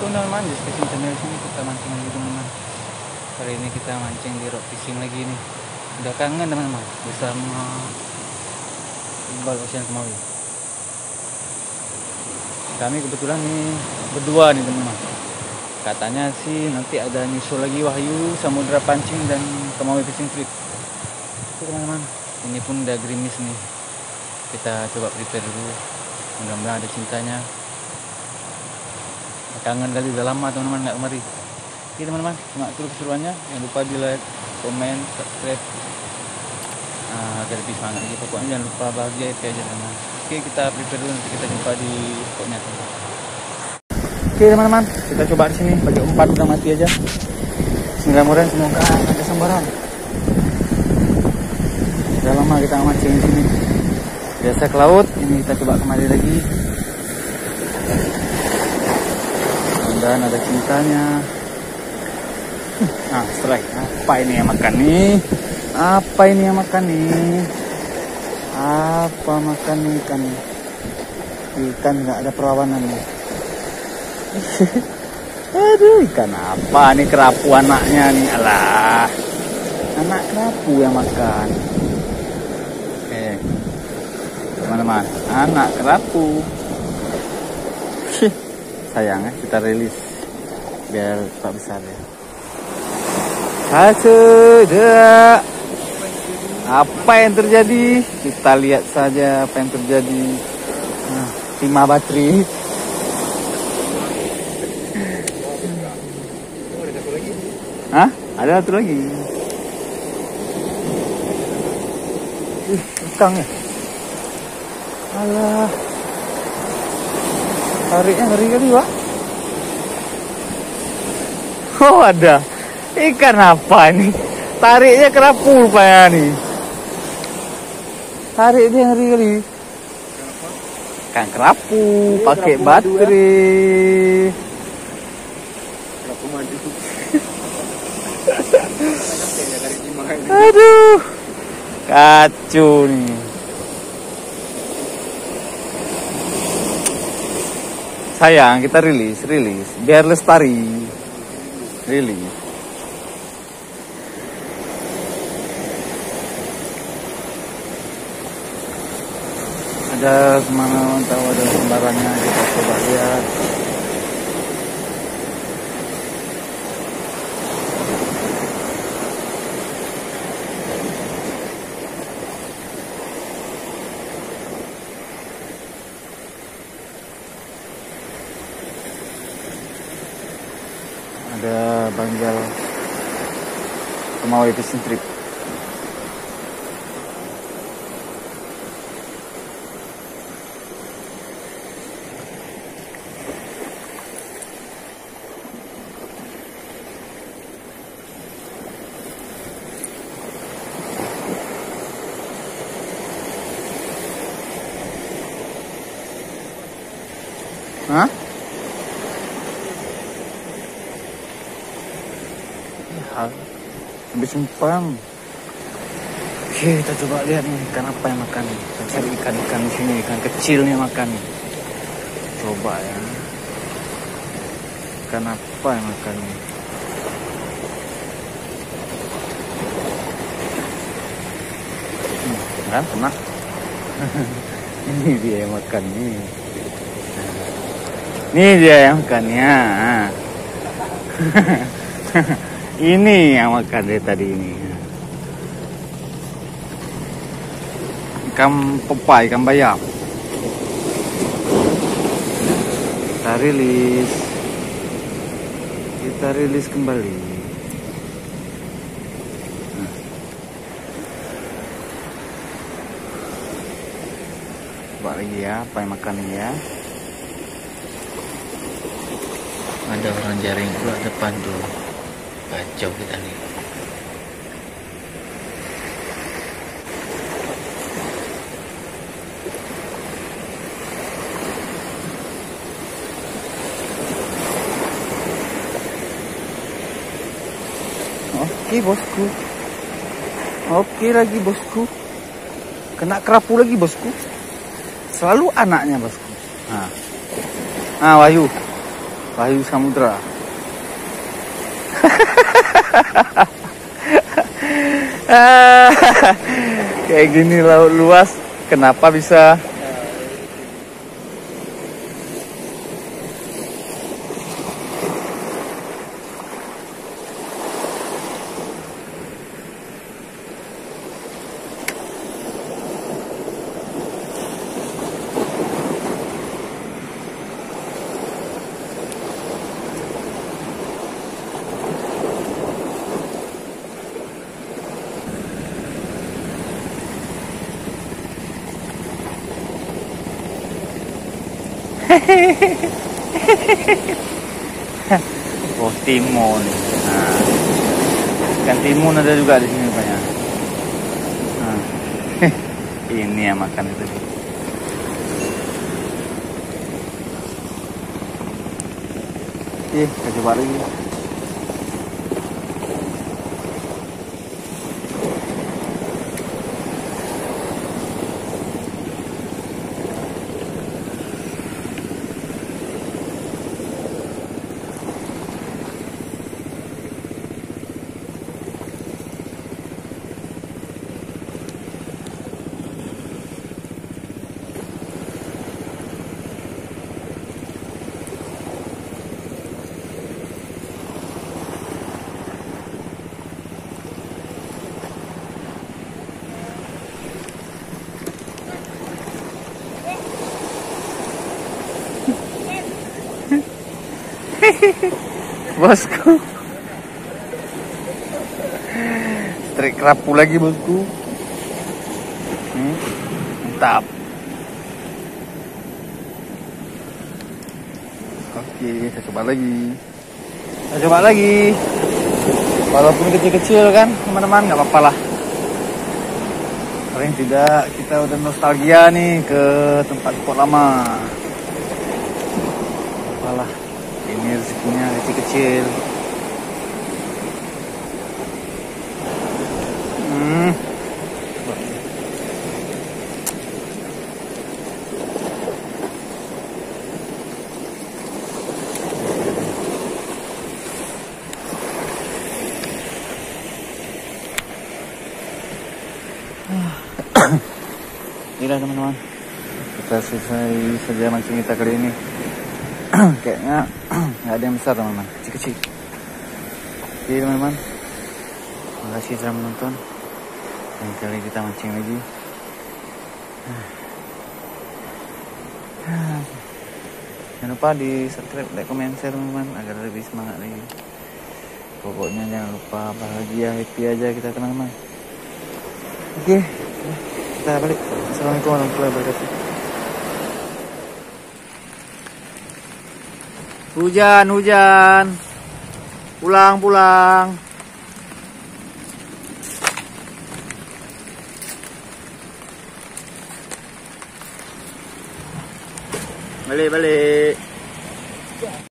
Assalamualaikum teman-teman, di Fishing Channel sini kita mancing lagi teman-teman. Kali ini kita mancing di rock fishing lagi nih. Udah kangen teman-teman bersama Iqbal Ocean Kemawi. Kami kebetulan nih berdua nih teman-teman. Katanya sih nanti ada nyusul lagi Wahyu, Samudra Pancing dan Kemawi Fishing Trip. Itu teman-teman, ini pun udah gerimis nih. Kita coba prepare dulu. Mudah-mudahan ada cintanya. Kangen kali, udah lama teman-teman nggak kemari. Oke teman-teman, simak terus keseruannya. Jangan lupa di like, komen, subscribe agar lebih semangat lagi. Pokoknya jangan lupa bahagia itu aja teman-teman. Oke, kita prepare dulu, nanti kita jumpa di spotnya teman-teman. Oke teman-teman, kita coba di sini bagi umpan udah mati aja. Bismillahirrahmanirrahim, semoga ada sambaran. Udah lama kita mancing di sini. Biasa ke laut, ini kita coba kemari lagi. Dan ada cintanya. Nah, strike. Apa ini yang makan nih? Apa ini yang makan nih? Apa makan nih ikan? Ikan nggak ada perawanan nih. Aduh, ikan apa nih? Kerapu anaknya nih. Alah, anak kerapu yang makan. Oke, teman-teman, anak kerapu. Sayang ya, kita rilis biar cepat besar ya. Sudah. Apa yang terjadi? Kita lihat saja apa yang terjadi. Nah, timah bateri. Hah? Ada satu lagi. Ikan ya. Alah. Tariknya ngeri kali, Pak. Oh, ada. Ikan apa nih? Tariknya kerapu rupanya nih. Tarik dia ngeri kali. Ikan kerapu, pakai baterai. Kerapu maju. Aduh. Kacau nih. Sayang, kita rilis biar lestari. Rilis. Ada kemana tahu ada sembarannya, kita coba lihat. Ada Banjal Kemawi Fishing Trip. Hah? Habis umpan. Oke, kita coba lihat nih ikan apa yang makan. Kita cari ikan-ikan di sini, ikan kecilnya makan. Coba ya. Ikan apa yang makan nih? Kan kena. Ini dia yang makan nih. Ini dia yang makannya. Ini yang makan dari tadi ini. Ikan pepai, ikan bayam. Kita rilis kembali. Coba lagi ya, apa yang makan ini ya. Ada orang jaring pula depan tuh. Kacau kita nih. Oke bosku. Oke lagi bosku. Kena kerapu lagi bosku. Selalu anaknya bosku. Nah Wahyu. Wahyu Samudra. Kayak gini laut luas, kenapa bisa? Oh, timun. Nah, ikan timun ada juga di sini banyak. Nah, ini yang makan itu. Kita coba lagi. Bosku, strike kerapu lagi bosku. Mantap. Oke, kita coba lagi. Walaupun kecil-kecil kan teman-teman, nggak apa-apa lah. Paling tidak kita udah nostalgia nih ke tempat spot lama. Apalah, ini rezekinya kecil-kecil. Inilah teman-teman, kita selesai saja mancing kita kali ini. Kayaknya nggak ada yang besar teman-teman, kecil-kecil. Jadi teman-teman, makasih sudah menonton. Lain kali kita mancing lagi. Jangan lupa di subscribe, like, comment, share teman-teman agar lebih semangat lagi. Pokoknya jangan lupa bahagia, happy aja kita teman-teman. Oke, kita balik. Assalamualaikum warahmatullahi wabarakatuh. Hujan. Pulang. Balik.